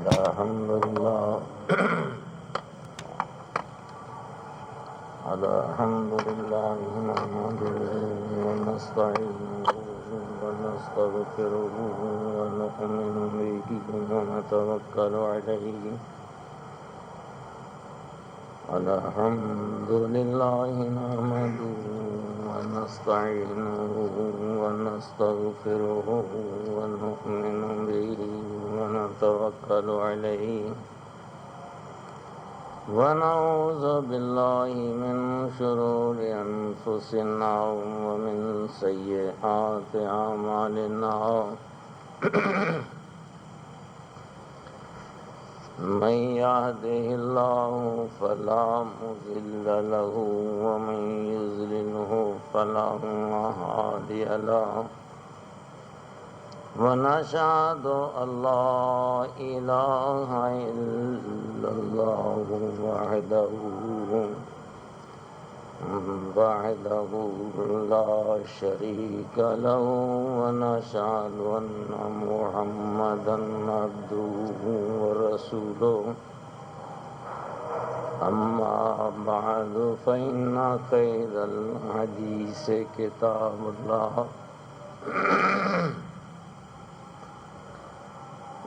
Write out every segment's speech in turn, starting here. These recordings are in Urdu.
الحمد لله الحمد لله نحمده ونستعينه ونستغفره ونؤمن به ونتوكل عليه الحمد لله نحمده ونستعينه ونستغفره ونؤمن به ونتوكل عليه ونعوذ بالله من شرور أنفسنا ومن سيئات أعمالنا من يهده الله فلا مضل له ومن يضلله فلا هادي له ونشهد أن لا إله إلا الله وحده لا شريك له ونشهد أن محمدا عبده ورسوله أما بعد فإن خير الحديث كتاب الله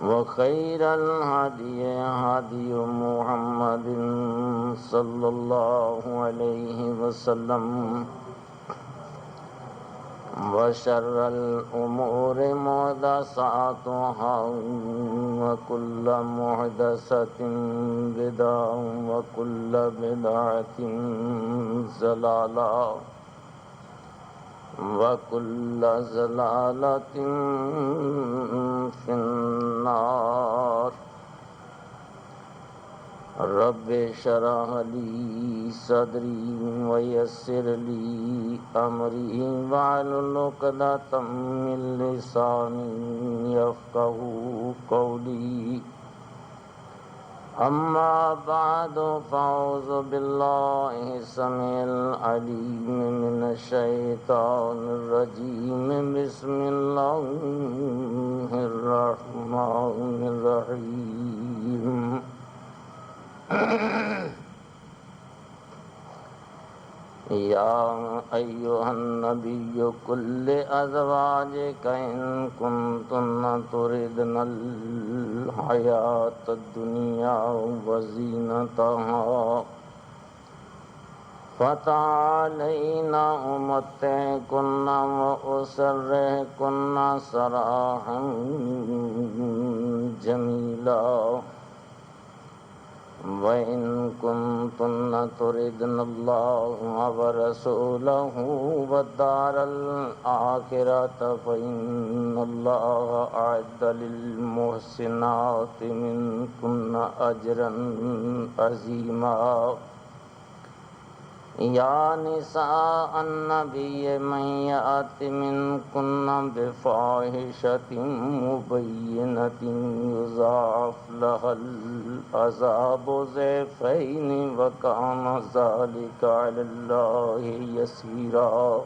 وخير الهدي هدي محمد صلى الله عليه وسلم وشر الأمور محدثاتها وكل محدثة بدعة وكل بدعة ضلالة وكل ضلالة في النار رب اشرح لي صدري ويسر لي أمري واحلل عقدة من لساني يفقهوا قولي أما بعد فأعوذ بالله السميع العليم من الشيطان الرجيم بسم الله الرحمن الرحيم يا أيها النبي قل لأزواجك إن كنتن تردن الحياة الدنيا وزينتها فتعالين أمتعكن وأسرحكن سراحا جميلا وإن كنتن تردن الله ورسوله والدار الآخرة فإن الله أعد للمحسنات منكن أجرا عظيما يا نساء النبي من يأت منكن بفاحشة مبينة يضاعف لها العذاب ضعفين وكان ذلك على الله يسيرا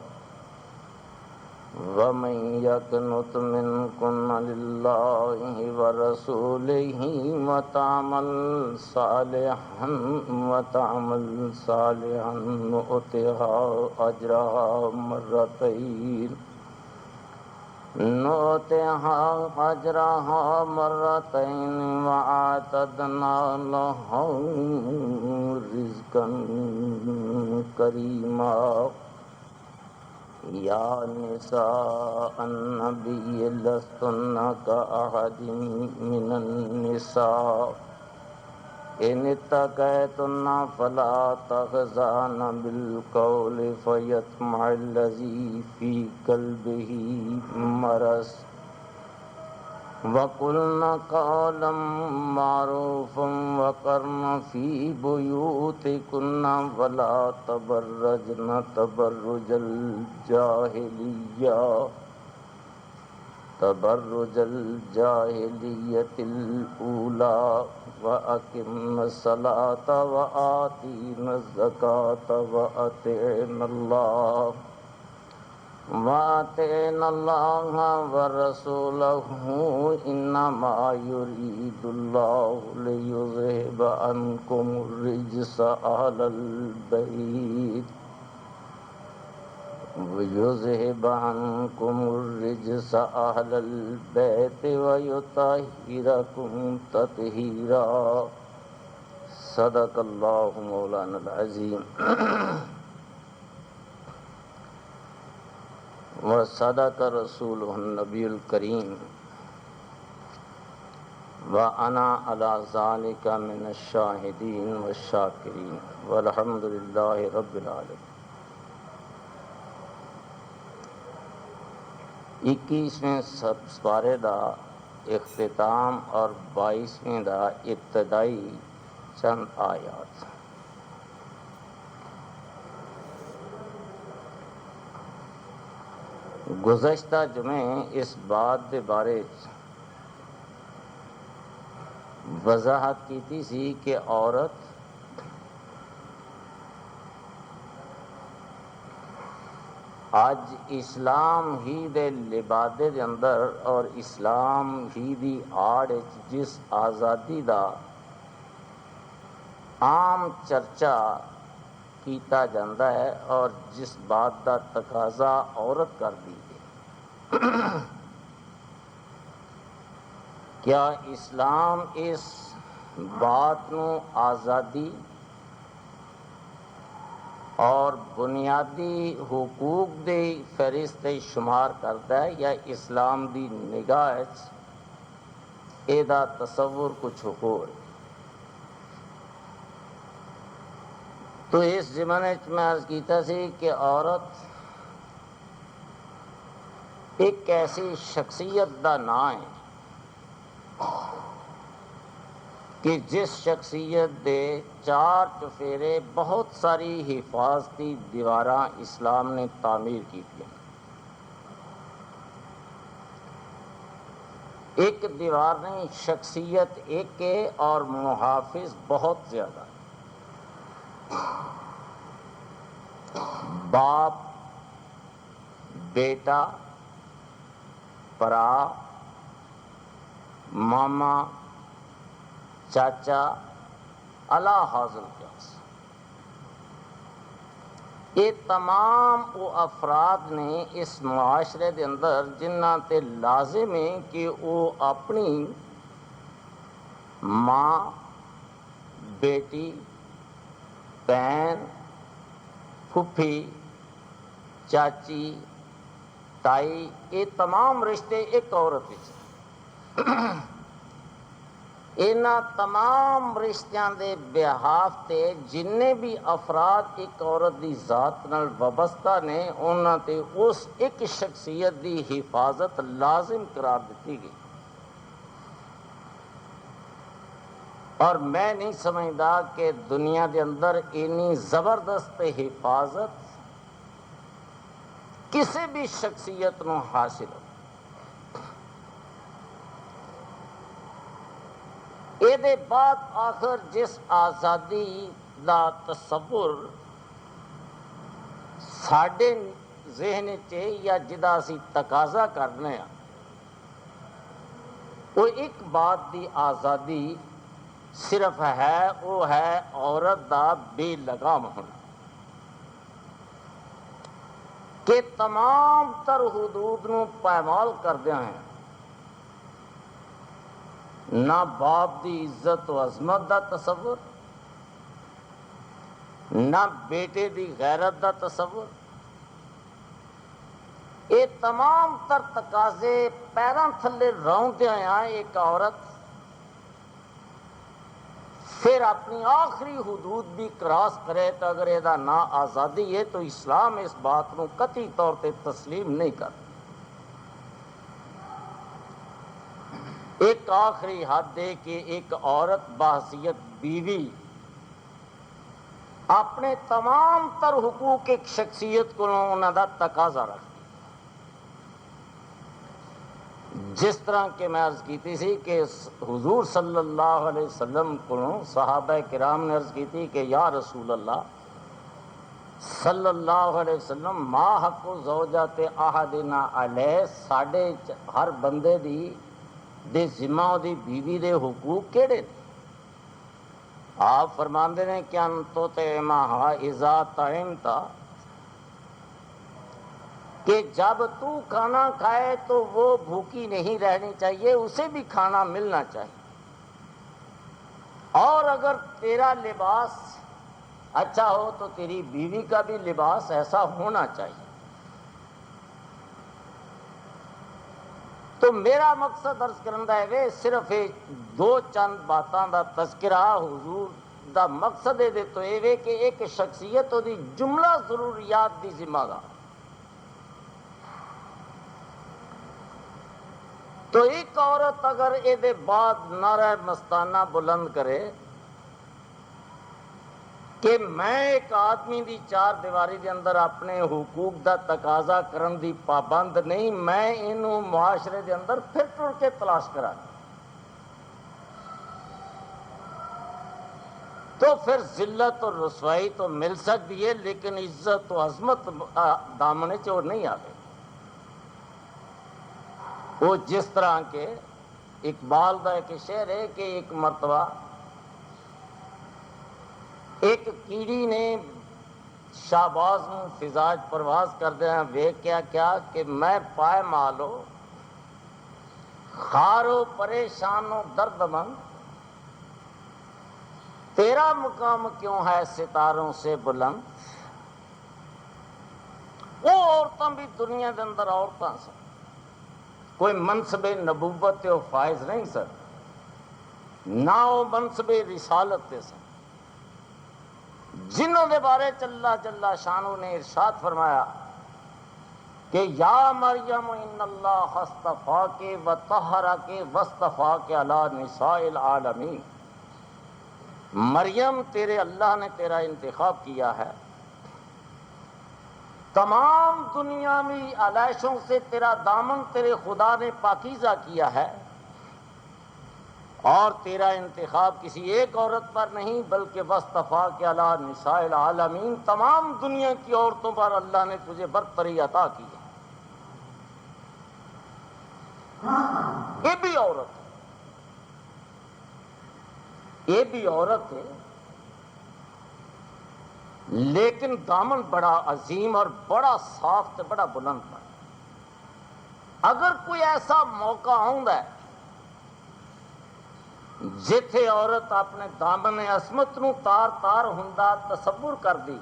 ومن يقنط منكن لله ورسوله وتعمل صالحا نؤتها أجرها مرتين وأعتدنا لها رزقا كريما يا نساء النبي لستن كأحد من النساء إن اتقيتن فلا تخضعن بالقول فيطمع الذي في قلبه مرض وقلن قولا معروفا وقرن في بيوتكن ولا تبرجن تبرج الجاهلية الأولى وأقمنا الصلاة وآتينا الزكاة وأطعنا الله وَأَطِعْنَا اللَّهَ وَرَسُولَهُ إِنَّمَا يُرِيدُ اللَّهُ لِيُذْهِبَ عَنكُمُ الرِّجْسَ أَهْلَ الْبَيْتِ وَيُطَهِّرَكُمْ تَطْهِيرًا صدق اللہ مولانا العظیم وصدق رسولہ النبی الکریم وَأَنَا عَلَى ذَلِكَ مِنَ الشَّاهِدِينَ وَالشَّاكِرِينَ وَالْحَمْدُ لِلَّهِ رَبِّ الْعَالَمِينَ۔ 21ویں سپارے دا اختتام اور 22ویں دا ابتدائی چند آیات۔ گزشتہ جمعے اس بات دے بارے وضاحت کیتی سی کہ عورت اج اسلام ہی دے لبادے دے اندر اور اسلام ہی دی آڑ جس آزادی دا عام چرچا کیتا جاندہ ہے اور جس بات دا تقاضا عورت کر دی ہے، کیا اسلام اس بات نو آزادی اور بنیادی حقوق دے فہرست شمار کرتا ہے یا اسلام دی نگاہ اے دا تصور کچھ ہور؟ تو اس زمانے میں عرض کیتا سی کہ عورت ایک ایسی شخصیت دا نام ہے کہ جس شخصیت دے چار چفیرے بہت ساری حفاظتی دیواراں اسلام نے تعمیر کی تھی۔ ایک دیوار نہیں، شخصیت ایک ہے اور محافظ بہت زیادہ۔ باپ، بیٹا، پرا، ماما، چاچا، اعلی حاضر قیاس، یہ تمام وہ افراد نے اس معاشرے دے اندر جنہ تے لازم ہے کہ وہ اپنی ماں، بیٹی، بہن، پھپھی، چاچی، تائی، یہ تمام رشتے ایک عورت وچ انہاں تمام رشتیاں دے بہاف تے جننے بھی افراد ایک عورت دی ذات نال وابستہ نے انہاں تے اس ایک شخصیت دی حفاظت لازم قرار دیتی گئی۔ اور میں نہیں سمجھدا کہ دنیا دے اندر اتنی زبردست حفاظت کسی بھی شخصیت نو حاصل ہو۔ اے دے بعد آخر جس آزادی دا تصور ساڈے ذہن چے یا جدا اسی تقاضا کرنے ہیں، وہ ایک بات دی آزادی صرف ہے، وہ ہے عورت دا بے لگام ہونا، کہ تمام تر حدود نو پائمال کردیاں ہیں، نہ باپ دی عزت و عظمت دا تصور، نہ بیٹے دی غیرت دا تصور، یہ تمام تر تقاضے پیراں تھلے روندے ہیں۔ ایک عورت پھر اپنی آخری حدود بھی کراس کرے تو اگر یہ نا آزادی ہے تو اسلام اس بات کو قطعی طور پہ تسلیم نہیں کرتا۔ ایک آخری حد دے کہ ایک عورت بحیثیت بیوی اپنے تمام تر حقوق ایک شخصیت کو انہوں دا تقاضا رکھتی، جس طرح کہ میں عرض کیتی سی کہ حضور صلی اللہ علیہ وسلم کو صحابہ کرام نے عرض کی تھی کہ یا رسول اللہ صلی اللہ علیہ وسلم ما حق زوجات احدنا علیہ، ساڈے ہر بندے دے ذمہ دی بیوی دے حقوق کیڑے نے؟ آپ فرماندے نے کہ ان تطعمھا اذا طعمت، کہ جب تو کھانا کھائے تو وہ بھوکی نہیں رہنی چاہیے، اسے بھی کھانا ملنا چاہیے، اور اگر تیرا لباس اچھا ہو تو تیری بیوی کا بھی لباس ایسا ہونا چاہیے۔ تو میرا مقصد عرض کرندہ ہے وے صرف دو چند باتاں دا تذکرہ حضور دا مقصد ہے تو یہ وے کہ ایک شخصیت دی جملہ ضروریات دی ذمہ دار، تو ایک عورت اگر اے دے بعد نعرہ مستانہ بلند کرے کہ میں ایک آدمی دی چار دیواری دے اندر اپنے حقوق دا تقاضا کرن دی پابند نہیں، میں انہوں معاشرے دے اندر پھر ٹر کے تلاش کرا، تو پھر ذلت اور رسوائی تو مل سکتی ہے، لیکن عزت و عظمت دامنے چور نہیں آگئے۔ وہ جس طرح کے اقبال دا ایک شعر ہے کہ ایک مرتبہ ایک کیڑی نے شہباز نوں فضاج پرواز کردے ہیں ویکھیا کیا کہ میں پائے مالو خارو پریشانو درد مند، تیرا مقام کیوں ہے ستاروں سے بلند۔ وہ عورتاں بھی دنیا دے اندر عورتاں سن، کوئی منصب نبوت تے وہ فائز نہیں سن، نہ وہ منصب رسالت تے سن، جنہوں دے بارے اللہ جل شانہ نے ارشاد فرمایا کہ یا مریم ان اللہ اصطفاک وطہرک واصطفاک علی نساء العالمین، مریم تیرے اللہ نے تیرا انتخاب کیا ہے، تمام دنیاوی علائشوں سے تیرا دامن تیرے خدا نے پاکیزہ کیا ہے، اور تیرا انتخاب کسی ایک عورت پر نہیں بلکہ واصطفاک علی نساء العالمین، تمام دنیا کی عورتوں پر اللہ نے تجھے برتری عطا کی ہے۔ یہ بھی عورت ہے، یہ بھی عورت ہے، لیکن دامن بڑا عظیم اور بڑا صاف تے بڑا بلند ہے۔ اگر کوئی ایسا موقع آؤں ہے جتھے عورت اپنے دامن عصمت نو تار تار ہوندا تصور کر دی،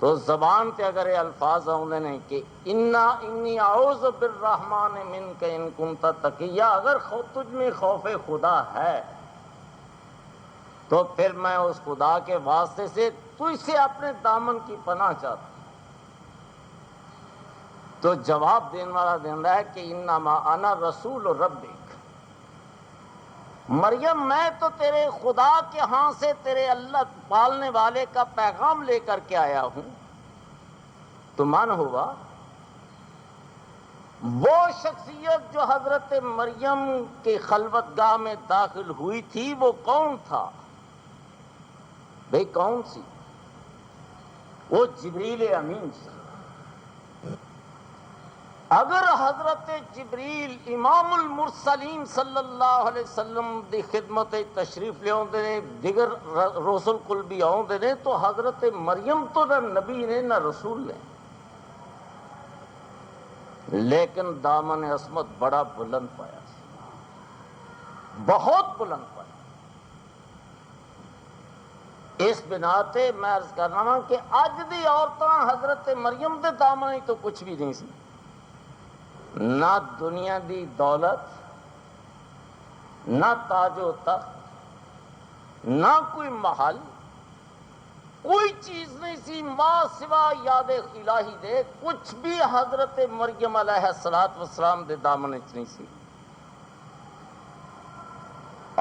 تو زبان تے اگر یہ الفاظ آؤندے نے کہ انی اعوذ بالرحمن منک ان کنت تقیا، اگر تجھ میں خوف خدا ہے تو پھر میں اس خدا کے واسطے سے تجھ سے اپنے دامن کی پناہ چاہتا ہوں، تو جواب دینے والا دینا ہے کہ انما انا رسول ربک، مریم میں تو تیرے خدا کے ہاں سے تیرے اللہ پالنے والے کا پیغام لے کر کے آیا ہوں۔ تو من ہوا وہ شخصیت جو حضرت مریم کے خلوت گاہ میں داخل ہوئی تھی وہ کون تھا؟ بھئی کون سی؟ وہ جبریل امین سی۔ اگر حضرت جبریل امام المرسلین صلی اللہ علیہ وسلم دی خدمت تشریف لے آتے ہیں، دیگر رسول کل بھی آتے ہیں، تو حضرت مریم تو نہ نبی نے نہ رسول نے، لیکن دامن عصمت بڑا بلند پایا، بہت بلند پایا۔ اس بنا تے میں عرض کرنا ہوں کہ اج دی عورتاں حضرت مریم دے دامن ہی تو کچھ بھی نہیں سی، نہ دنیا دی دولت، نہ تاج و تخت، نہ کوئی محل، کوئی چیز نہیں سی ماں سوا یاد الہی دے، کچھ بھی حضرت مریم علیہ السلام دے دامن وچ نہیں سی۔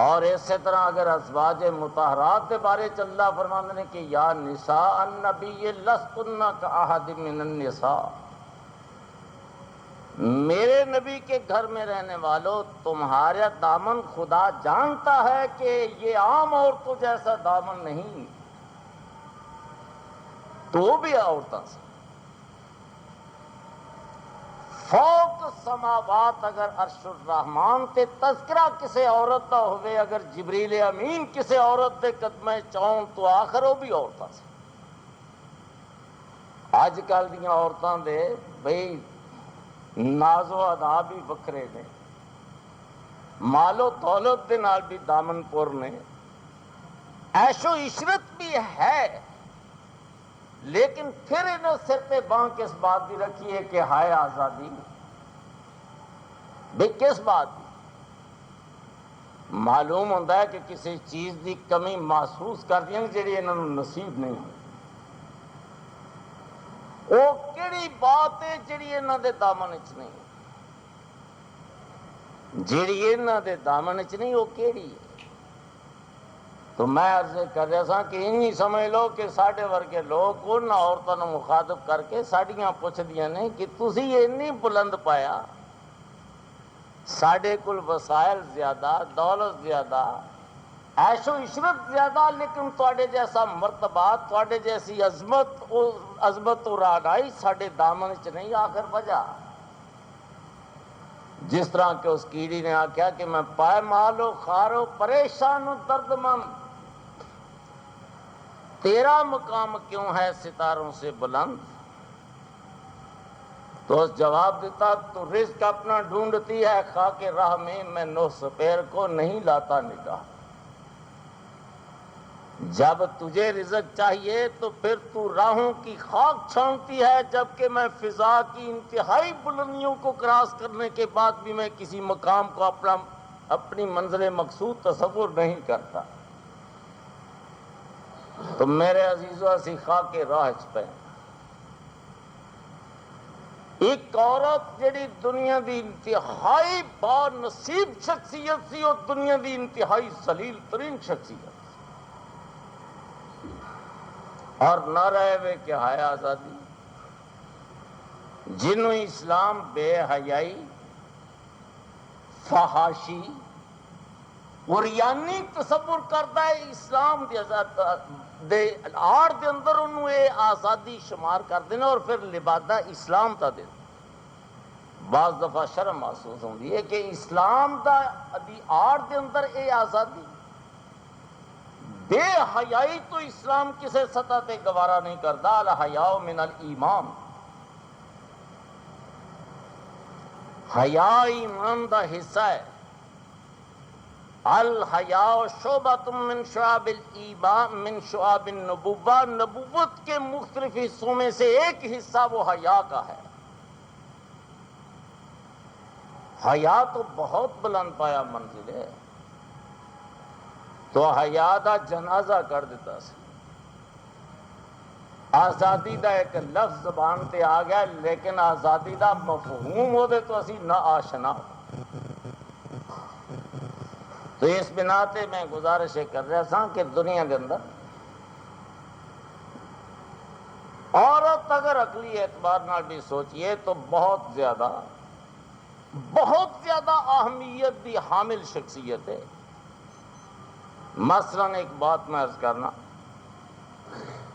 اور اسی طرح اگر ازواج مطہرات کے بارے اللہ فرماندے ہیں کہ یا نساء النبی لستن کاحد من النساء، میرے نبی کے گھر میں رہنے والوں تمہارا دامن خدا جانتا ہے کہ یہ عام عورتوں جیسا دامن نہیں، تو بھی عورتیں سے فوق سماوات اگر عرش الرحمان تے تذکرہ کسے عورت دا ہوئے، اگر جبریل امین کسے عورت دے قدمے چاہن تو آخر وہ بھی عورتیں سے۔ اج کل دیاں عورتاں دے بھئی ناز و ادا بھی وکھرے نے، مال و دولت دے نال بھی دامن پور نے، عیش و عشرت بھی ہے، لیکن پھر انہوں سر پہ بانک کس بات بھی رکھی ہے کہ ہائے آزادی، بھئی کس بات دی؟ معلوم ہوتا ہے کہ کسی چیز دی کمی محسوس کر دیا جیڑی انہوں نے نصیب نہیں ہوئی۔ وہ کیڑی بات ہے جیڑی انہوں دے دامن چ نہیں، جیڑی انہوں دے دامن چ نہیں وہ کیڑی ہے؟ تو میں عرض کر رہا سا کہ انہی سمجھ لو کہ ساڈے ورگے لوگ ان عورتوں کو مخاطب کر کے ساڈیاں پوچھ دیاں نے کہ تسی اینی بلند پایا، ساڈے کول وسائل زیادہ، دولت زیادہ، عیش و عشرت زیادہ، لیکن تواڈے جیسا مرتبہ، تواڈے جیسی عظمت و رعنائی ساڈے دامن چ نہیں، آخر وجہ جس طرح کہ اس کیڑی نے آخیا کہ میں پائے مالو خارو پریشان و درد مند، تیرا مقام کیوں ہے ستاروں سے بلند؟ تو اس جواب دیتا تو رزق اپنا ڈھونڈتی ہے خاک راہ میں نو سپیر کو نہیں لاتا نگاہ۔ جب تجھے رزق چاہیے تو پھر تو راہوں کی خاک چھانتی ہے، جبکہ میں فضا کی انتہائی بلندیوں کو کراس کرنے کے بعد بھی میں کسی مقام کو اپنی منزل مقصود تصور نہیں کرتا۔ تو میرے عزیزو اسی خاک راہ پہ ایک عورت جڑی دنیا دی انتہائی با نصیب شخصیت سی اور دنیا دی انتہائی ذلیل ترین شخصیت، اور نہ رہے وے کہ ہائے آزادی، جنہوں اسلام بے حیائی، فحاشی، عریانی تصور کرتا ہے، اسلام دے آڑ دے اندر انہوں اے آزادی شمار کر دینا اور پھر لبادہ اسلام تا دے۔ بعض دفعہ شرم محسوس ہوندی ہے کہ اسلام دا دی آڑ دے اندر اے آزادی، بے حیائی تو اسلام کسے سطح تے گوارا نہیں کرتا۔ الحیاء من الایمان، حیا ایمان دا حصہ ہے۔ الحیاء شعبۃ من شعب الایمان من شعب النبوہ، نبوت کے مختلف حصوں میں سے ایک حصہ وہ حیا کا ہے۔ حیا تو بہت بلند پایا منزل ہے، تو حیا دا جنازہ کر دیتا سی۔ آزادی دا ایک لفظ زبان تے آ گیا، لیکن آزادی دا مفہوم ہو دے تو اسی نہ آشنا ہو۔ تو اس بنا تے میں گزارش کر رہا تھا کہ دنیا کے اندر عورت اگر عقلی اعتبار نال بھی سوچئے تو بہت زیادہ اہمیت دی حامل شخصیت ہے۔ مثلا ایک بات میں عرض کرنا،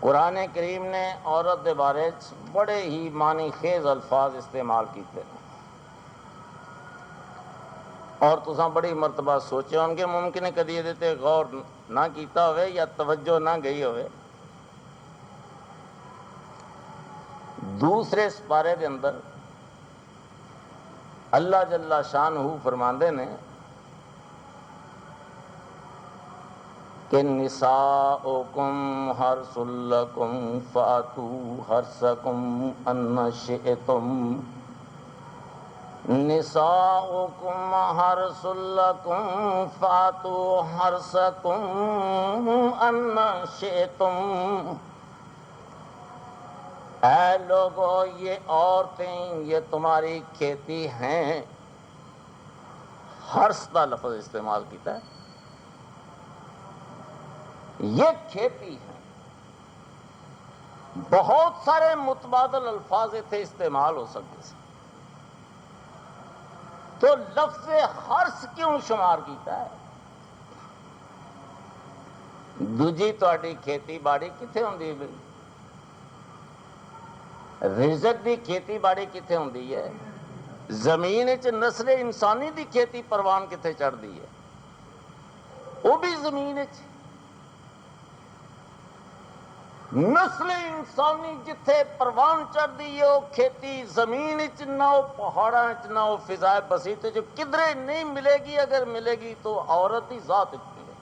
قرآن کریم نے عورت دے بارے بڑے ہی معنی خیز الفاظ استعمال کیتے ہیں، اور تساں بڑی مرتبہ سوچے ہوں گے، ممکن ہے کدی یہ غور نہ کیتا ہوئے یا توجہ نہ گئی ہوئے۔ دوسرے سپارے دے اندر اللہ جل شانہ فرماندے نے کہ نساؤکم حرث لکم فاتوا حرثکم ان شئتم، نساؤکم حرث لکم فاتوا حرثکم ان شئتم۔ اے لوگو، یہ عورتیں یہ تمہاری کھیتی ہیں۔ حرث کا لفظ استعمال کیتا ہے، یہ کھیتی ہے۔ بہت سارے متبادل الفاظ تھے استعمال ہو سکتے سے، تو لفظ حرث کیوں شمار کیتا ہے؟ دوجی تہاڈی کھیتی باڑی کتنے ہوندی ہے؟ رزق دی کھیتی باڑی کتنے ہوندی ہے؟ زمین وچ نسل انسانی دی کھیتی پروان کتنے چڑھتی ہے؟ وہ بھی زمین وچ۔ نسل انسانی جتھے پروان چڑھتی ہے وہ کھیتی زمین وچ، نہ وہ پہاڑاں وچ، نہ وہ فضائے بسیط جو کدھرے نہیں ملے گی۔ اگر ملے گی تو عورت کی ذات وچ ملے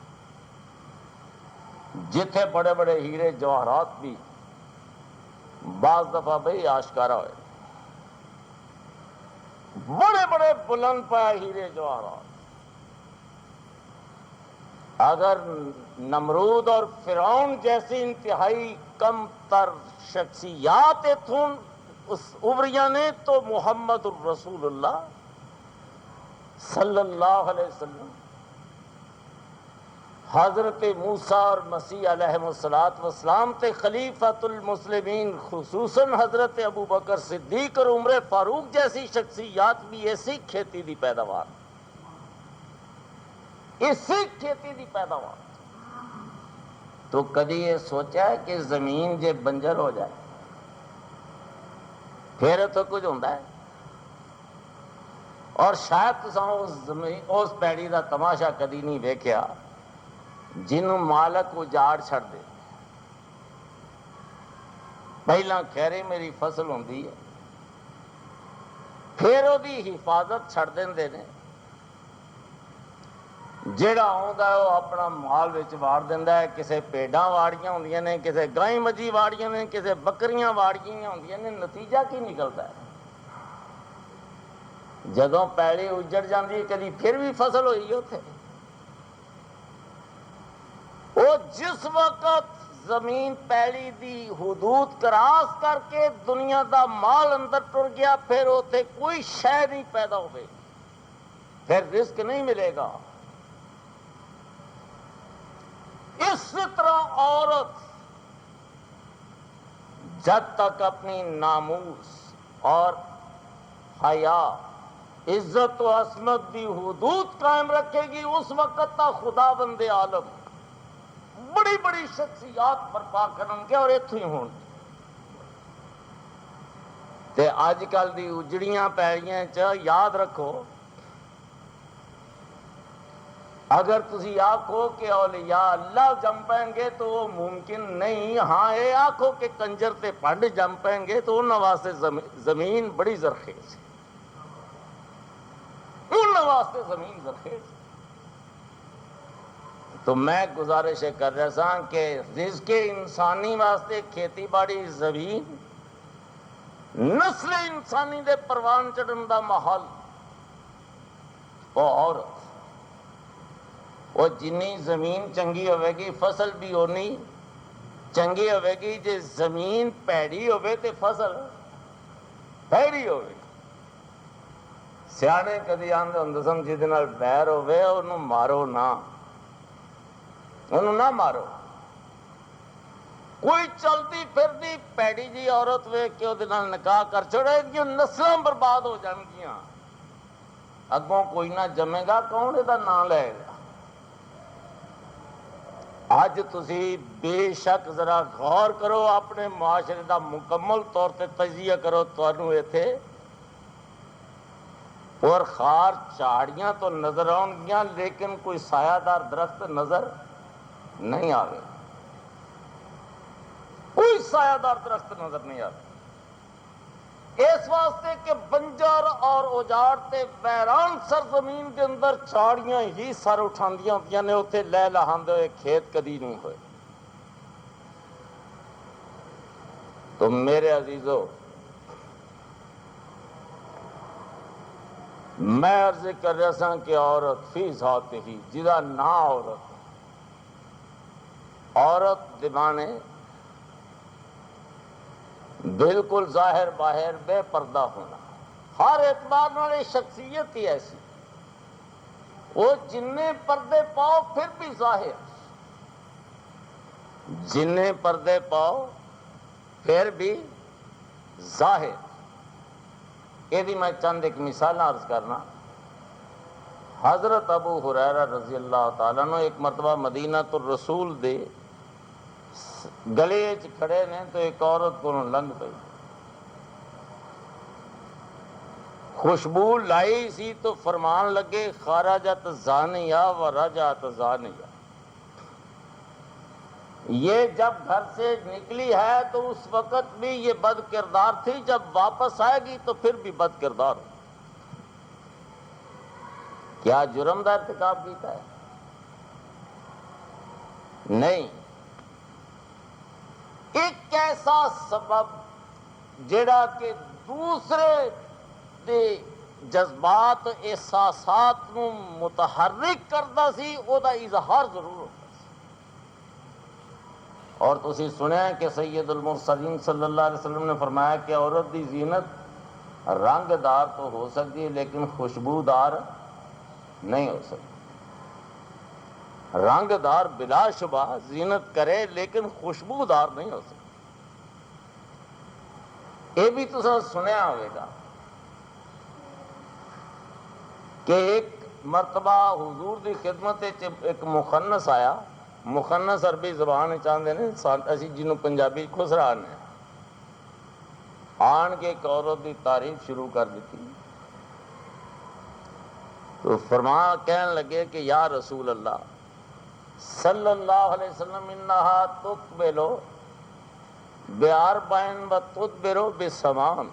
گی۔ جتھے بڑے بڑے ہیرے جواہرات بھی بعض دفعہ بھئی آشکارا ہوئے، بڑے بڑے بلند پایا ہیرے جواہرات، اگر نمرود اور فرعون جیسی انتہائی کم تر شخصیات ابھریاں نے، تو محمد الرسول اللہ صلی اللہ علیہ وسلم، حضرت موسیٰ اور مسیح علیہ السلام تے خلیفۃ المسلمین خصوصاً حضرت ابو بکر صدیق اور عمر فاروق جیسی شخصیات بھی ایسی کھیتی دی پیداوار، اسی کھیتی دی پیداوار۔ تو کدی یہ سوچا ہے کہ زمین جے بنجر ہو جائے پھر تو کچھ ہوتا ہے؟ اور شاید تساں اس پیڑی دا تماشا کدی نہیں ویکھیا جنوں مالک اجاڑ چھڑ دے۔ پہلا خیرے میری فصل ہوندی ہے، پھر وہ حفاظت چھڑ دے نے، جیڑا آتا ہے وہ اپنا مال وچ واڑ دینا ہے۔ کسے پیڈاں واڑیاں ہوندیاں نے، کسے گائیں مجھی واڑیاں نے، کسے بکریاں واڑیاں ہوندیاں نے۔ نتیجہ کی نکلتا ہے؟ جدوں پیڑی اجڑ جاندی ہے کدی پھر بھی فصل ہوئی اتنے۔ وہ جس وقت زمین پیڑی دی حدود کراس کر کے دنیا دا مال اندر ٹر گیا، پھر اتنے کوئی شے نہیں پیدا ہوئے، پھر رزق نہیں ملے گا۔ اس طرح عورت جب تک اپنی ناموس اور حیا، عزت و عصمت دی حدود قائم رکھے گی، اس وقت تک خدا بند عالم بڑی بڑی شخصیات برپا کرن گے اور اتوں ہی ہون گے۔ تے اج کل دی اجڑیاں پیڑیاں یاد رکھو، اگر تسی آکھو کہ اولیاء اللہ جم پائیں گے تو وہ ممکن نہیں۔ ہاں یہ آکھو کہ کنجر تے پنڈ جم پائیں گے تو انہاں واسطے زمین بڑی زرخیز ہے، انہاں واسطے زمین زرخیز ہے۔ تو میں گزارش کر رہا سا کہ رزق انسانی واسطے کھیتی باڑی زمین، نسل انسانی دے پروان چڑھن دا محل وہ عورت۔ وہ جنی زمین چنگی ہوئے گی فصل بھی ہونی چنگی ہوئے گی۔ جے زمین پیڑی ہوئے تے فصل پیڑی ہوئے گی۔ سیانے کدی آندے ہوندے سن جہدے نال بیر ہوئے انہوں مارو نہ، انہوں نہ مارو۔ کوئی چلتی پھرتی پیڑی جی عورت ویکھ کے وہ نکاح کر چھوڑے گی، نسلاں برباد ہو جان گیاں، اگوں کوئی نہ جمے گا، کون یہ نام لے گا؟ اج تسی بے شک ذرا غور کرو، اپنے معاشرے دا مکمل طور تے تجزیہ کرو، تانوں ایتھے اور خار چاڑیاں تو نظر آن گیاں لیکن کوئی سایہ دار درخت نظر نہیں آئے، کوئی سایہ دار درخت نظر نہیں آئے۔ اس واسطے کہ بنجر اور اجاڑ تے ویران سرزمین کے اندر چاڑیاں ہی سر اٹھاندیاں ہوندیاں نے، اتنے لے لہاندے ہوئے کھیت کدی نہیں ہوئے۔ تو میرے عزیزو، میں عرض کر رہا سا کہ عورت فی ذات ہی، جدا نا عورت دمانے بالکل ظاہر باہر بے پردہ ہونا، ہر اعتبار نال شخصیت ہی ایسی، وہ جنہیں پردے پاؤ پھر بھی ظاہر، جنہیں پردے پاؤ پھر بھی ظاہر۔ یہ میں چند ایک مثال عرض کرنا۔ حضرت ابو ہریرہ رضی اللہ تعالیٰ عنہ ایک مرتبہ مدینہ الرسول دے گلے کھڑے نے تو ایک عورت کو لنگ پئی، خوشبو لائی سی تو فرمان لگے خرجت زانیہ و رجعت زانیہ، یہ جب گھر سے نکلی ہے تو اس وقت بھی یہ بد کردار تھی، جب واپس آئے گی تو پھر بھی بد کردار ہو۔ کیا جرم کا ارتکاب کیتا ہے؟ نہیں، ایک ایسا سبب جڑا کہ دوسرے دے جذبات احساسات نو متحرک کرتا سی، او دا اظہار ضرور ہوتا سی۔ اور تسی سنیا کہ سید المرسلین صلی اللہ علیہ وسلم نے فرمایا کہ عورت دی زینت رنگ دار تو ہو سکتی ہے لیکن خوشبودار نہیں ہو سکتی۔ رنگ دار بلا شبہ زینت کرے لیکن خوشبودار نہیں ہو سکتی۔ یہ بھی تو سنیا ہوئے گا کہ ایک مرتبہ حضور دی خدمت ایک مخنث آیا، مخنث عربی زبان چاہتے ہیں اسی جنہوں پنجابی خسرا نے آن کے ایک عورت دی تعریف شروع کر دیتی، تو کہنے لگے کہ یا رسول اللہ صلی اللہ علیہ وسلم انہا تقبلو باربعین و تدبرو بسمان،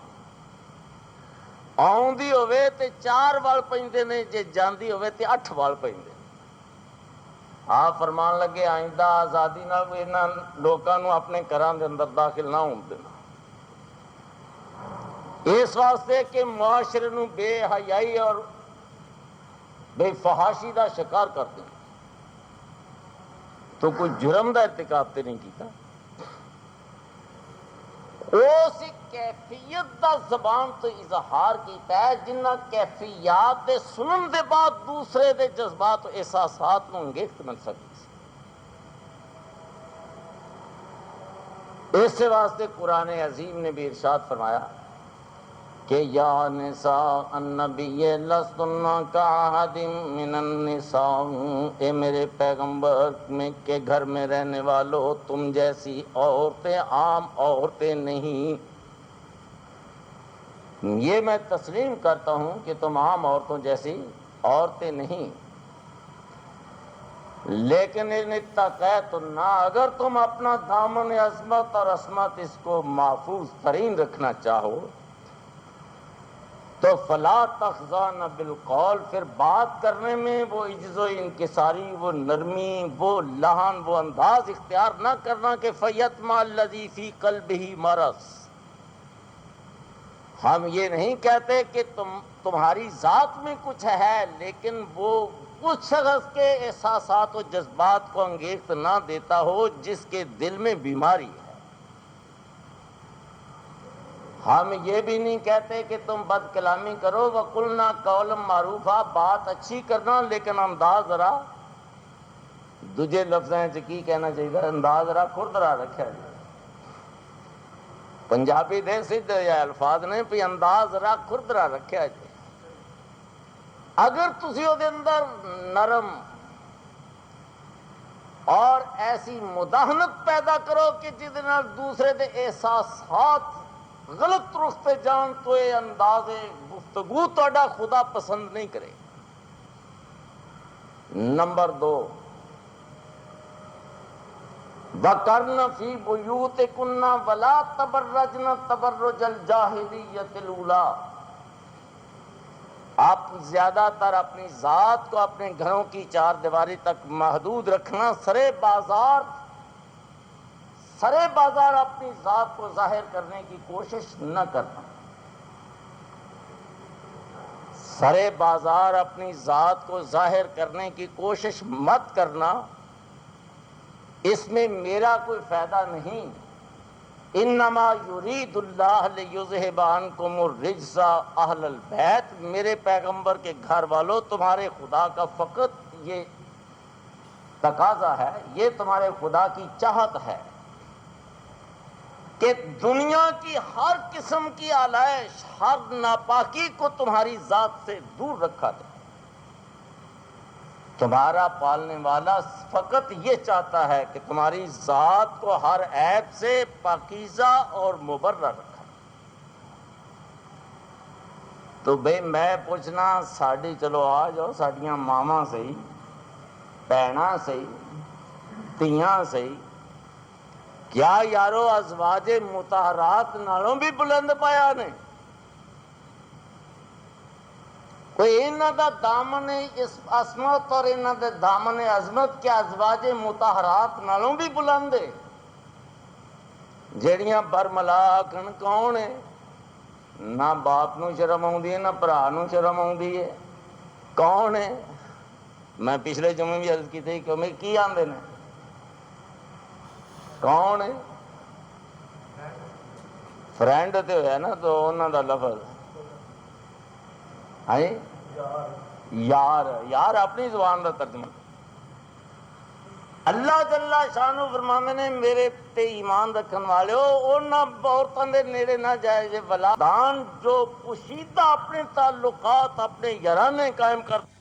آؤندی ہوئے تے 4 وال پیندے نے، جے جاندی ہوئے تے 8 وال پیندے۔ آپ فرمان لگے آئندہ آزادی نال انہاں لوکاں نو اپنے گھراں دے اندر داخل نہ ہون دینا، اس واسطے کہ معاشرے نو بے حیائی اور بے فحاشی دا شکار کر دیں۔ تو کوئی جرم دا ارتکاب تے نہیں کیتا، اس کیفیت دا زبان تو اظہار کیتا ہے جنہ کیفیات دے سنن دے بعد دوسرے دے جذبات و احساسات نو انگیخت بن سکتی سی۔ اس واسطے قرآن عظیم نے بھی ارشاد فرمایا کہ یا نساء النبی لستن کاحد من النساء، اے میرے پیغمبر میں کے گھر میں رہنے والو تم جیسی عورتیں عام عورتیں نہیں۔ یہ میں تسلیم کرتا ہوں کہ تم عام عورتوں جیسی عورتیں نہیں، لیکن ان اتقیتن، اگر تم اپنا دامن عظمت اور عصمت اس کو محفوظ ترین رکھنا چاہو تو فلا تخضعن بالقول، پھر بات کرنے میں وہ عجز و انکساری، وہ نرمی، وہ لحن، وہ انداز اختیار نہ کرنا کہ فیطمع الذی فی قلبہ مرض۔ ہم یہ نہیں کہتے کہ تمہاری ذات میں کچھ ہے، لیکن وہ اس شخص کے احساسات و جذبات کو انگیخت نہ دیتا ہو جس کے دل میں بیماری ہے۔ ہم یہ بھی نہیں کہتے کہ تم بد کلامی کرو، وَقُلْنَا قَوْلًا مَعْرُوفًا، بات اچھی کرنا لیکن انداز ذرا دوجے لفظیں کی کہنا چاہیے، انداز ذرا کھردرا رکھا جائے۔ پنجابی دے سدھے یا الفاظ نے بھی انداز ذرا کھردرا رکھا جائے۔ اگر تسی او دے اندر نرم اور ایسی مداحنت پیدا کرو کہ جس نال دوسرے دے احساسات غلط رخ پہ جان تو یہ انداز گفتگو تہاڈا خدا پسند نہیں کرے۔ نمبر 2، وَقَرْنَ فِي بُيُوتِكُنَّ وَلَا تَبَرَّجْنَ تَبَرُّجَ الْجَاهِلِيَّةِ الْأُولَىٰ، آپ زیادہ تر اپنی ذات کو اپنے گھروں کی 4 دیواری تک محدود رکھنا، سرے بازار اپنی ذات کو ظاہر کرنے کی کوشش نہ کرنا۔ سرے بازار اپنی ذات کو ظاہر کرنے کی کوشش مت کرنا، اس میں میرا کوئی فائدہ نہیں۔ انما یرید اللہ لیذہب عنکم الرجس اہل البیت، میرے پیغمبر کے گھر والوں، تمہارے خدا کا فقط یہ تقاضا ہے، یہ تمہارے خدا کی چاہت ہے کہ دنیا کی ہر قسم کی آلائش، ہر ناپاکی کو تمہاری ذات سے دور رکھا جائے۔ تمہارا پالنے والا فقط یہ چاہتا ہے کہ تمہاری ذات کو ہر عیب سے پاکیزہ اور مبرہ رکھا۔ تو بھئی میں پوچھنا ساڑی چلو آ جاؤ ساڑیاں ماما سہی بہنا سہی تیاں سہی کیا یارو ازواج مطہرات نالوں بھی بلند پایا نے کوئی انہاں دا دامن اس عصمت اور انہاں دے دامن عظمت کیا ازواج مطہرات نالوں بھی بلند ہے جیڑیاں برملا آکھن کون ہے نہ باپ نو شرم آؤندی ہے نہ بھرا نو شرم آؤندی ہے کون ہے میں پچھلے جمعے بھی عرض کی تھی کہ میں کی آندے نے کون ہے فرینڈ تے ہویا نا تو انہاں دا لفظ ہے یار یار اپنی زبان دا ترجمہ اللہ جل شانہ فرماندے نے میرے تے ایمان رکھن والے انہاں عورتاں دے نیڑے نہ جائے جے ولادان جو پوشیدہ اپنے تعلقات اپنے یارانے قائم کر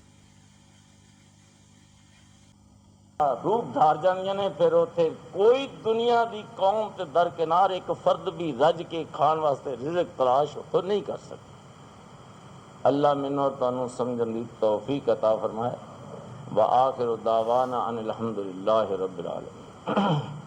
روپ دھار جانیاں نے پھر اتنے کوئی دنیا دی قوم تے درکنار ایک فرد بھی رج کے کھان واسطے رزق تلاش تو نہیں کر سکتا اللہ منو تانوں سمجھن دی توفیق عطا فرمائے وآخر دعوانا ان الحمدللہ رب العالمین